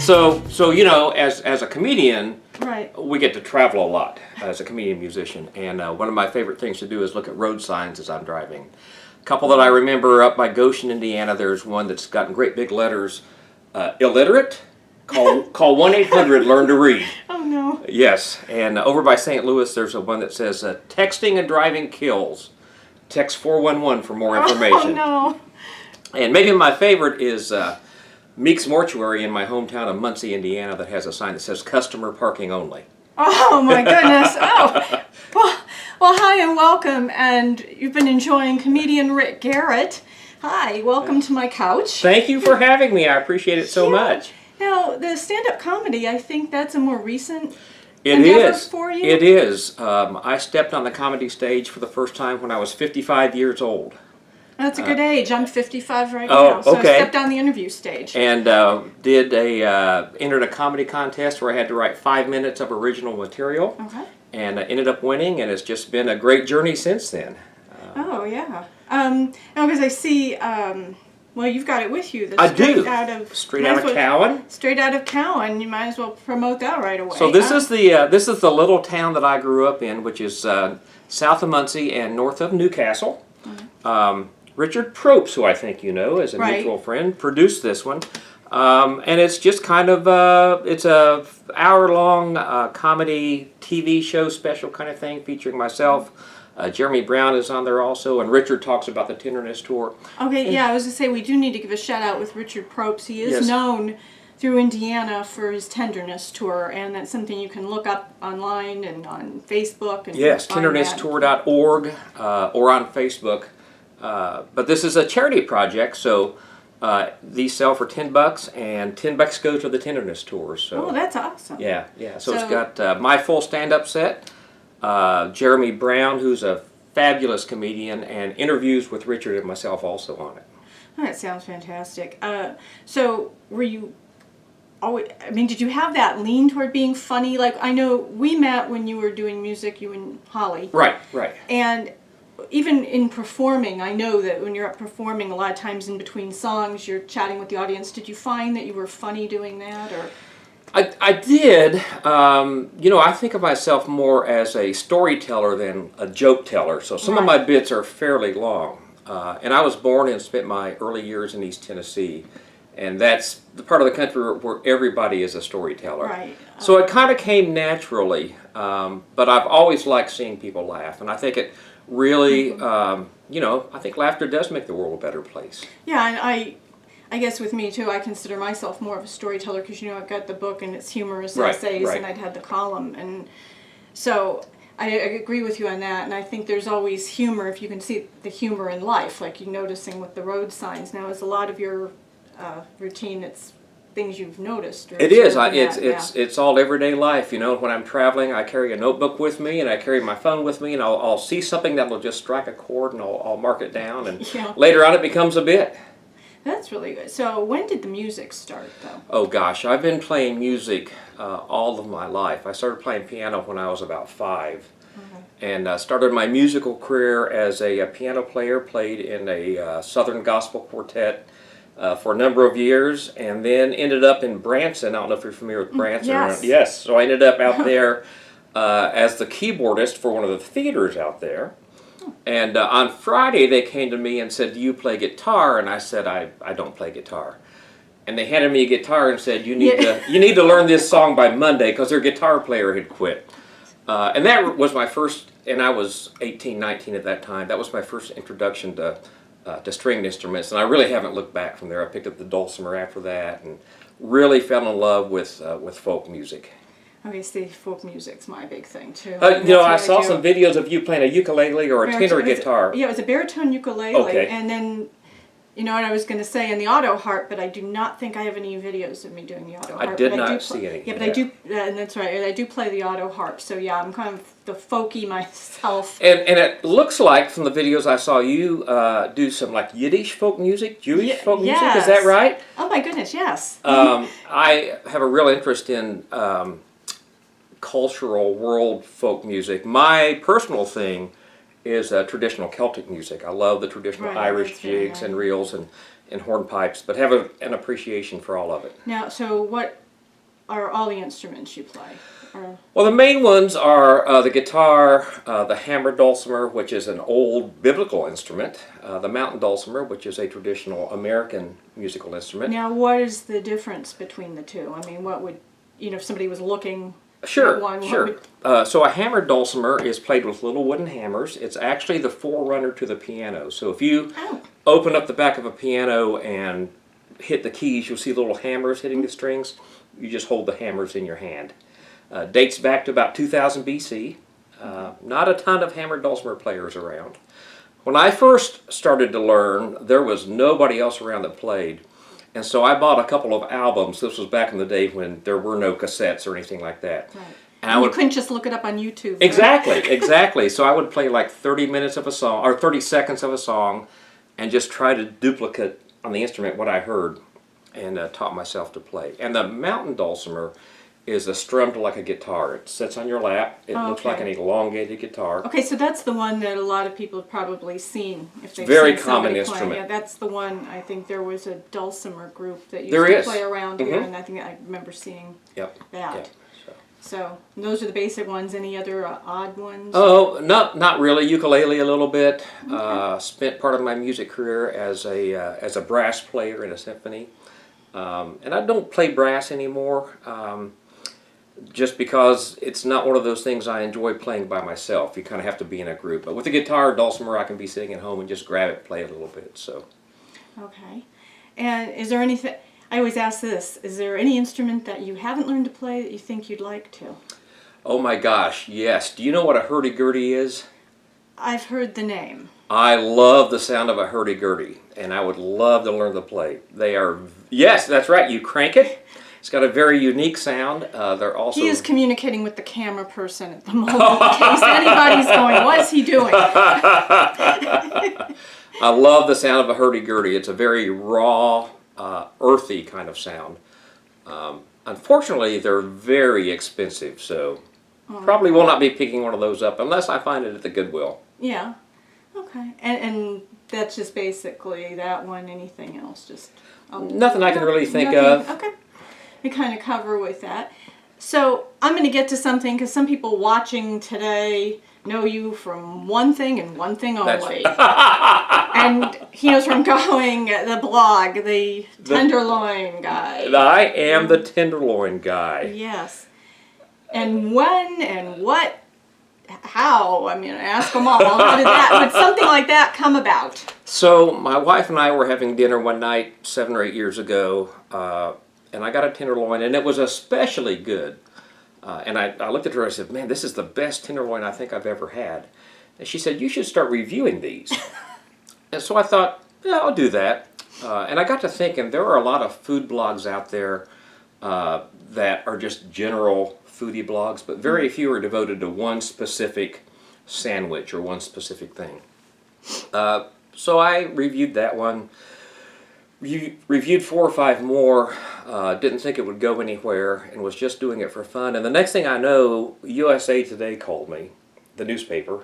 So you know, as a comedian, Right. we get to travel a lot as a comedian musician, and one of my favorite things to do is look at road signs as I'm driving. A couple that I remember up by Goshen, Indiana. There's one that's gotten great big letters, illiterate. Call 1-800 Learn to Read. Oh no. Yes, and over by St. Louis, there's one that says texting and driving kills. Text 411 for more information. Oh no. And maybe my favorite is Meek's Mortuary in my hometown of Muncie, Indiana, that has a sign that says customer parking only. Oh my goodness. Oh. Well, hi and welcome. And you've been enjoying comedian Rick Garrett. Hi, welcome to my couch. Thank you for having me. I appreciate it so much. Now, the stand-up comedy, I think that's a more recent It endeavor is. for you. It is. I stepped on the comedy stage for the first time when I was 55 years old. That's a good age. I'm 55 right Oh, now, so okay. I stepped on the interview stage. And entered a comedy contest where I had to write 5 minutes of original material. Okay. And I ended up winning, and it's just been a great journey since then. Oh, yeah. Because I see, well, you've got it with you. I do. Straight Out of Cowan. Straight out of Cowan. You might as well promote that right away. So this is the little town that I grew up in, which is south of Muncie and north of Newcastle. Richard Propes, who I think you know as a mutual friend, produced this one. And it's just kind of, it's a hour-long comedy TV show special kind of thing featuring myself. Jeremy Brown is on there also, and Richard talks about the Tenderness Tour. Okay, yeah, I was going to say, we do need to give a shout-out with Richard Propes. He is Yes. known through Indiana for his Tenderness Tour, and that's something you can look up online and on Facebook. And Yes, find that. tendernesstour.org or on Facebook. But this is a charity project, so these sell for $10, and $10 go to the Tenderness Tour. So Oh, that's awesome. yeah. So it's got my full stand-up set, Jeremy Brown, who's a fabulous comedian, and interviews with Richard and myself also on it. Oh, that sounds fantastic. So were you always, I mean, did you have that lean toward being funny? Like, I know we met when you were doing music, you and Holly. Right. And even in performing, I know that when you're up performing, a lot of times in between songs, you're chatting with the audience. Did you find that you were funny doing that, or? I did. I think of myself more as a storyteller than a joke teller. So some of my bits are fairly long. And I was born and spent my early years in East Tennessee. And that's the part of the country where everybody is a storyteller. Right. So it kind of came naturally. But I've always liked seeing people laugh. And I think it really, I think laughter does make the world a better place. Yeah, and I guess with me too, I consider myself more of a storyteller because, I've got the book and it's humorous essays, and I'd had the column. And so I agree with you on that. And I think there's always humor if you can see the humor in life, like you're noticing with the road signs. Now, is a lot of your routine, it's things you've noticed? Or It is. observed It's all everyday life. When I'm traveling, I carry a notebook with me, and I carry my phone with me, and I'll see something that will just strike a chord, and I'll mark it down, and later on it becomes a bit. That's really good. So when did the music start, though? Oh gosh, I've been playing music all of my life. I started playing piano when I was about 5. And started my musical career as a piano player, played in a Southern Gospel quartet for a number of years, and then ended up in Branson. I don't know if you're familiar with Branson. Yes. So I ended up out there as the keyboardist for one of the theaters out there. And on Friday they came to me and said, "Do you play guitar?" And I said, I don't play guitar. And they handed me a guitar and said, you need to learn this song by Monday, because their guitar player had quit. And that was my first, and I was 18, 19 at that time. That was my first introduction to stringed instruments, and I really haven't looked back from there. I picked up the Dulcimer after that, and really fell in love with folk music. Okay, see, folk music's my big thing too. I saw some videos of you playing a ukulele or a tenor guitar. Yeah, it was a baritone ukulele. Okay. And then, what I was going to say, and the auto harp, but I do not think I have any videos of me doing the auto harp. I did not see any. Yeah, but I do, and that's right, I do play the auto harp. So yeah, I'm kind of the folky myself. And it looks like from the videos I saw you do some like Yiddish folk music, Jewish folk music. Is that right? Oh my goodness, yes. I have a real interest in cultural world folk music. My personal thing is traditional Celtic music. I love the traditional Irish jigs and reels and hornpipes, but have an appreciation for all of it. Now, so what are all the instruments you play? Or... Well, the main ones are the guitar, the hammered dulcimer, which is an old biblical instrument, the mountain dulcimer, which is a traditional American musical instrument. Now, what is the difference between the two? I mean, what would, if somebody was looking Sure, at one, sure. So a hammered dulcimer is played with little wooden hammers. It's actually the forerunner to the piano. So if you open up the back of a piano and hit the keys, you'll see little hammers hitting the strings. You just hold the hammers in your hand. Dates back to about 2000 BC. Not a ton of hammered dulcimer players around. When I first started to learn, there was nobody else around that played. And so I bought a couple of albums. This was back in the day when there were no cassettes or anything like that. Right. And you couldn't just look it up on YouTube. Exactly, exactly. So I would play like 30 minutes of a song, or 30 seconds of a song, and just try to duplicate on the instrument what I heard, and taught myself to play. And the mountain dulcimer is strummed like a guitar. It sits on your lap. It looks like an elongated guitar. Okay, so that's the one that a lot of people have probably seen if they've Very seen common somebody instrument. play. Yeah, that's the one. I think there was a dulcimer group that used to play around here, and I think I remember seeing that. Yep. So those are the basic ones. Any other odd ones? Oh, not really. Ukulele a little bit. Spent part of my music career as a brass player in a symphony, and I don't play brass anymore. Just because it's not one of those things I enjoy playing by myself. You kind of have to be in a group. But with the guitar or dulcimer, I can be sitting at home and just grab it, play it a little bit. So. Okay. And is there anything? I always ask this: is there any instrument that you haven't learned to play that you think you'd like to? Oh my gosh, yes. Do you know what a HurdyGurdy is? I've heard the name. I love the sound of a HurdyGurdy, and I would love to learn to play. They are, yes, that's right. You crank it. It's got a very unique sound. They're also. He is communicating with the camera person at the moment in case anybody's going, what's he doing? I love the sound of a HurdyGurdy. It's a very raw, earthy kind of sound. Unfortunately, they're very expensive, so probably will not be picking one of those up unless I find it at the Goodwill. Yeah. Okay. And that's just basically that one. Anything else? Just nothing I can really think of. Okay. We kind of cover with that. So I'm going to get to something because some people watching today know you from one thing and one thing only. And he knows where I'm going, the blog, the Tenderloin Guy. I am the Tenderloin Guy. Yes. And when and what, how, I mean, ask them all. How did that, would something like that come about? So my wife and I were having dinner one night 7 or 8 years ago, and I got a tenderloin, and it was especially good. And I looked at her and I said, man, this is the best tenderloin I think I've ever had. And she said, you should start reviewing these. And so I thought, yeah, I'll do that. And I got to thinking, there are a lot of food blogs out there that are just general foodie blogs, but very few are devoted to one specific sandwich or one specific thing. So I reviewed that one. Reviewed 4 or 5 more, didn't think it would go anywhere, and was just doing it for fun. And the next thing I know, USA Today called me, the newspaper,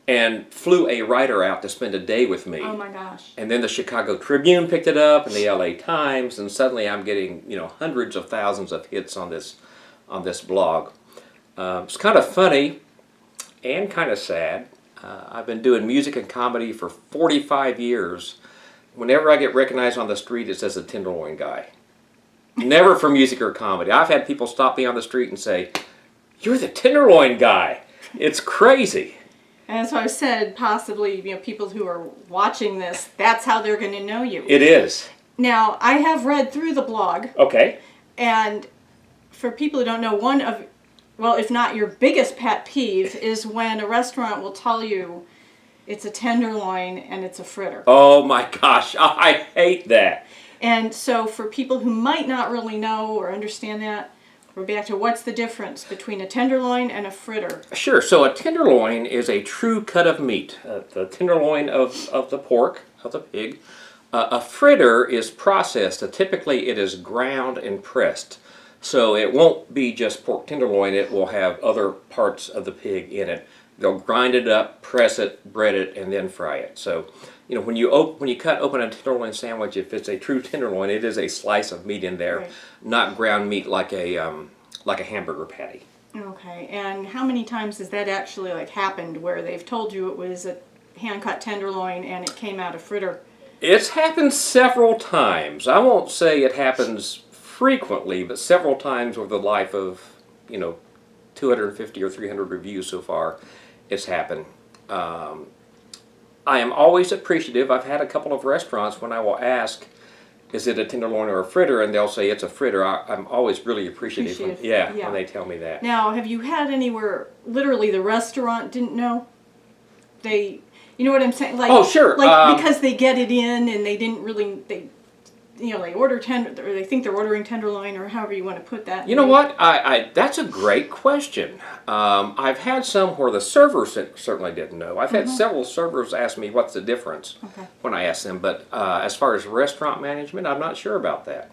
and flew a writer out to spend a day with me. Oh my gosh. And then the Chicago Tribune picked it up, and the LA Times, and suddenly I'm getting, hundreds of thousands of hits on this blog. It's kind of funny and kind of sad. I've been doing music and comedy for 45 years. Whenever I get recognized on the street, it says the Tenderloin Guy. Never for music or comedy. I've had people stop me on the street and say, you're the Tenderloin Guy. It's crazy. And so I said, possibly, people who are watching this, that's how they're going to know you. It is. Now, I have read through the blog. Okay. And for people who don't know, one of, well, if not your biggest pet peeve, is when a restaurant will tell you it's a tenderloin and it's a fritter. Oh my gosh, I hate that. And so for people who might not really know or understand that, we're back to what's the difference between a tenderloin and a fritter? Sure, so a tenderloin is a true cut of meat, the tenderloin of the pork, of the pig. A fritter is processed. Typically it is ground and pressed. So it won't be just pork tenderloin, it will have other parts of the pig in it. They'll grind it up, press it, bread it, and then fry it. So you know, when you cut open a tenderloin sandwich, if it's a true tenderloin, it is a slice of meat in there, Right. not ground meat like a hamburger patty. Okay, and how many times has that actually like happened where they've told you it was a hand-cut tenderloin and it came out a fritter? It's happened several times. I won't say it happens frequently, but several times over the life of, you know, 250 or 300 reviews so far, it's happened. I am always appreciative. I've had a couple of restaurants when I will ask, is it a tenderloin or a fritter? And they'll say it's a fritter. I'm always really appreciative. Yeah. When they tell me that. Now, have you had anywhere literally the restaurant didn't know? You know what I'm saying? Like, Oh, sure. Like because they get it in and they didn't really they order or they think they're ordering tenderloin or however you want to put that. You know what? That's a great question. I've had some where the servers certainly didn't know. I've had several servers ask me what's the difference when I ask them. But as far as restaurant management, I'm not sure about that.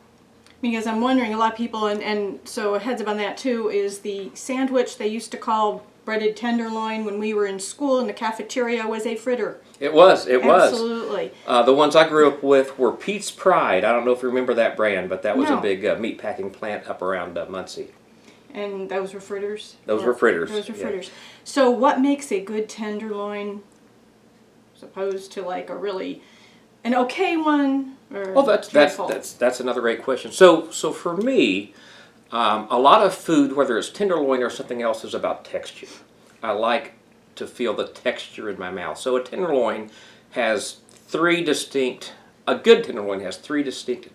Because I'm wondering, a lot of people, and so a heads up on that too, is the sandwich they used to call breaded tenderloin when we were in school in the cafeteria was a fritter. It was. Absolutely. The ones I grew up with were Pete's Pride. I don't know if you remember that brand, but that was No. a big meat packing plant up around Muncie. And those were fritters? Those were fritters. Those were yeah. fritters. So what makes a good tenderloin as opposed to like an okay one? Or Well, that's another great question. So for me, a lot of food, whether it's tenderloin or something else, is about texture. I like to feel the texture in my mouth. So a good tenderloin has three distinct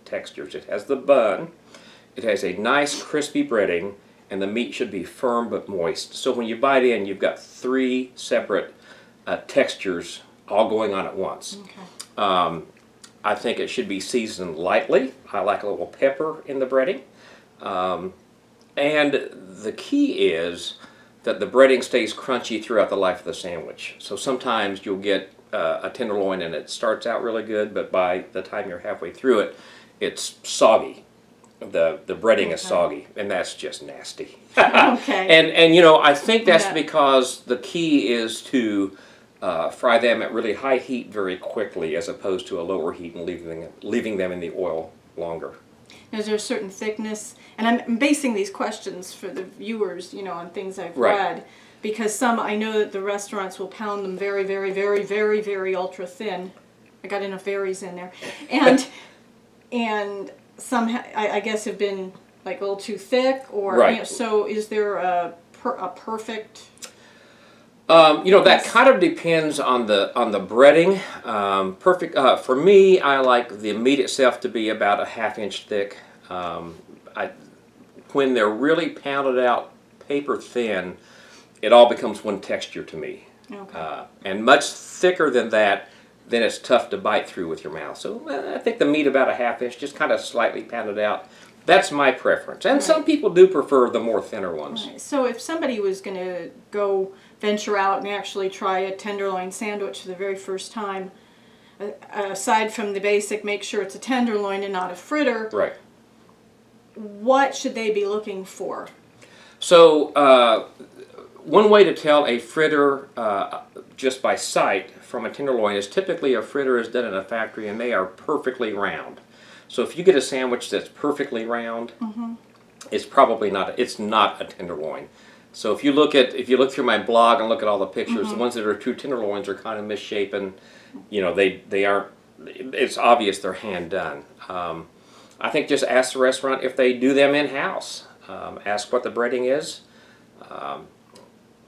textures. It has the bun, it has a nice crispy breading, and the meat should be firm but moist. So when you bite in, you've got three separate textures all going on at once. Okay. I think it should be seasoned lightly. I like a little pepper in the breading. And the key is that the breading stays crunchy throughout the life of the sandwich. So sometimes you'll get a tenderloin and it starts out really good, but by the time you're halfway through it, it's soggy. The breading is soggy, and that's just nasty. Okay. And you know, I think that's because the key is to fry them at really high heat very quickly, as opposed to a lower heat and leaving them in the oil longer. Is there a certain thickness? And I'm basing these questions for the viewers, on things I've read. Because I know that the restaurants will pound them very, very, very, very, very ultra thin. I got enough berries in there. And some, I guess, have been like a little too thick. Or so is there a perfect... that kind of depends on the breading. For me, I like the meat itself to be about a half-inch thick. When they're really pounded out paper thin, it all becomes one texture to me. Okay. And much thicker than that, then it's tough to bite through with your mouth. So I think the meat about a half-inch, just kind of slightly pounded out. That's my preference. And some people do prefer the more thinner ones. Right. So if somebody was going to go venture out and actually try a tenderloin sandwich for the very first time, aside from the basic, make sure it's a tenderloin and not a fritter, Right. What should they be looking for? So one way to tell a fritter just by sight from a tenderloin is typically a fritter is done in a factory and they are perfectly round. So if you get a sandwich that's perfectly round, it's probably not a tenderloin. So if you look through my blog and look at all the pictures, the ones that are true tenderloins are kind of misshapen. They aren't. It's obvious they're hand done. I think just ask the restaurant if they do them in house. Ask what the breading is,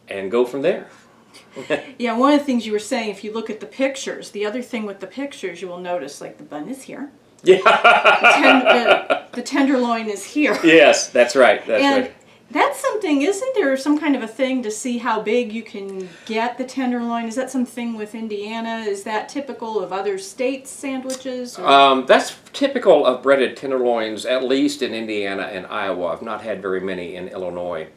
and go from there. Yeah, one of the things you were saying, if you look at the pictures, the other thing with the pictures you will notice, like the bun is here. Yeah. The tenderloin is here. Yes, that's right. That's right. That's something, isn't there some kind of a thing to see how big you can get the tenderloin? Is that something with Indiana? Is that typical of other states' sandwiches? That's typical of breaded tenderloins, at least in Indiana and Iowa. I've not had very many in Illinois.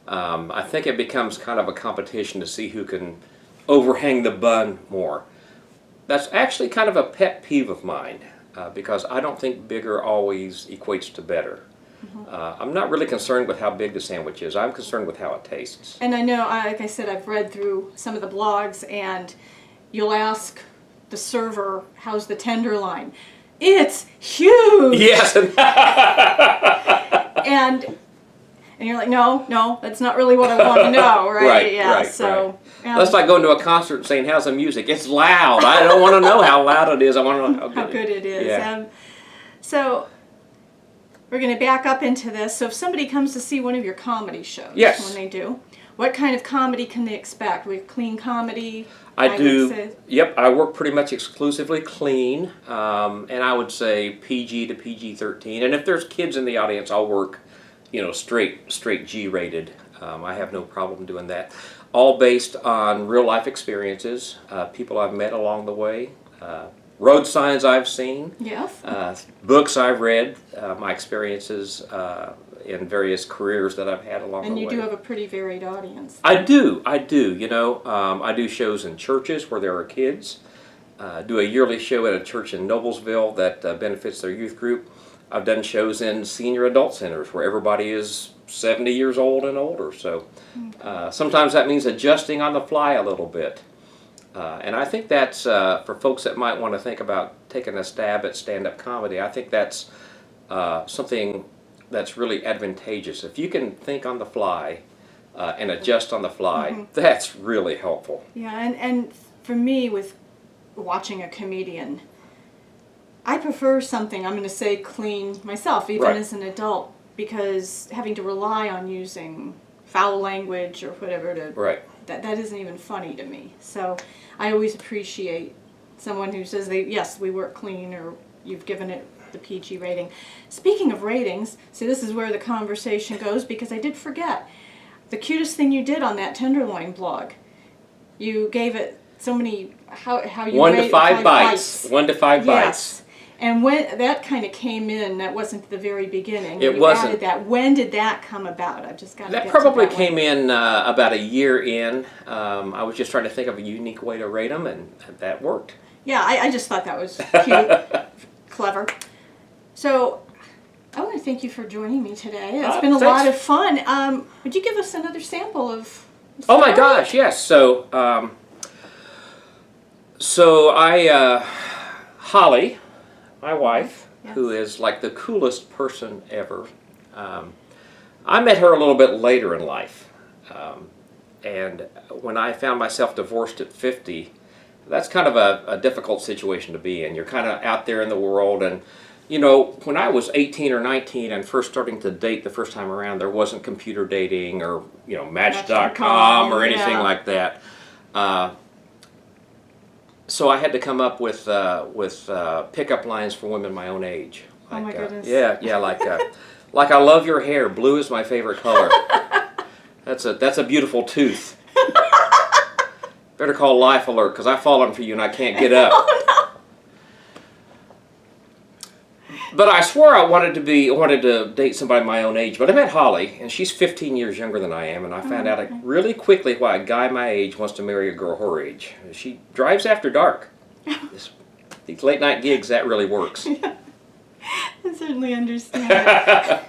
I think it becomes kind of a competition to see who can overhang the bun more. That's actually kind of a pet peeve of mine, because I don't think bigger always equates to better. I'm not really concerned with how big the sandwich is. I'm concerned with how it tastes. And I know, like I said, I've read through some of the blogs, and you'll ask the server, how's the Tenderloin? It's huge! Yes. And you're like, no, that's not really what I want to know, right? Right, yeah, right, so. right. That's like going to a concert and saying, how's the music? It's loud. I don't want to know how loud it is. I want to know how good it is. Yeah. So we're going to back up into this. So if somebody comes to see one of your comedy shows, yes. when they do, what kind of comedy can they expect? With clean comedy? I do. Yep, I work pretty much exclusively clean, and I would say PG to PG-13. And if there's kids in the audience, I'll work, straight G-rated. I have no problem doing that. All based on real life experiences, people I've met along the way, road signs I've seen, yes, books I've read, my experiences in various careers that I've had along the way. And you do have a pretty varied audience. I do. I do shows in churches where there are kids. Do a yearly show at a church in Noblesville that benefits their youth group. I've done shows in senior adult centers where everybody is 70 years old and older. So sometimes that means adjusting on the fly a little bit. And I think that's, for folks that might want to think about taking a stab at stand-up comedy, I think that's something that's really advantageous. If you can think on the fly and adjust on the fly, that's really helpful. Yeah, and for me, with watching a comedian, I prefer something, I'm going to say clean myself, even as an adult, because having to rely on using foul language or whatever that isn't even funny to me. So I always appreciate someone who says, yes, we work clean, or you've given it the PG rating. Speaking of ratings, see, this is where the conversation goes, because I did forget. The cutest thing you did on that Tenderloin blog, you gave it so many, how you 1 to 5 bites. 1 to 5 bites. And when that kind of came in, that wasn't the very beginning. It wasn't. Added that. When did that come about? I've just got to That get probably to that came in about a year in. I was just trying to think of a unique way to rate them, and that worked. Yeah, I just thought that was cute, clever. So I want to thank you for joining me today. It's been a lot of fun. Would you give us another sample of? Oh my gosh, yes. So, Holly, my wife, who is like the coolest person ever. I met her a little bit later in life, and when I found myself divorced at 50, that's kind of a difficult situation to be in. You're kind of out there in the world, and when I was 18 or 19 and first starting to date the first time around, there wasn't computer dating or Match.com or anything like that. So I had to come up with pickup lines for women my own age. Like, oh my goodness. Like I love your hair. Blue is my favorite color. That's a beautiful tooth. Better call Life Alert because I've fallen for you and I can't get up. Oh, no. But I swore I wanted to date somebody my own age. But I met Holly, and she's 15 years younger than I am, and I found out really quickly why a guy my age wants to marry a girl her age. She drives after dark. These late night gigs, that really works. I certainly understand it.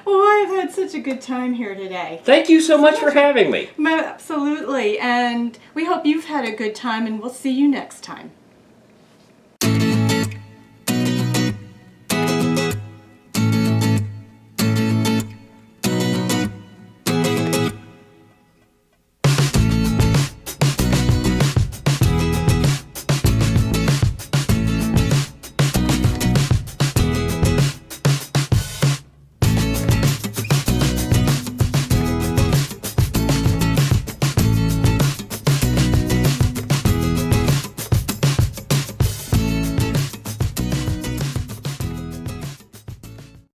Well, I've had such a good time here today. Thank you so much for having me. Absolutely, and we hope you've had a good time, and we'll see you next time.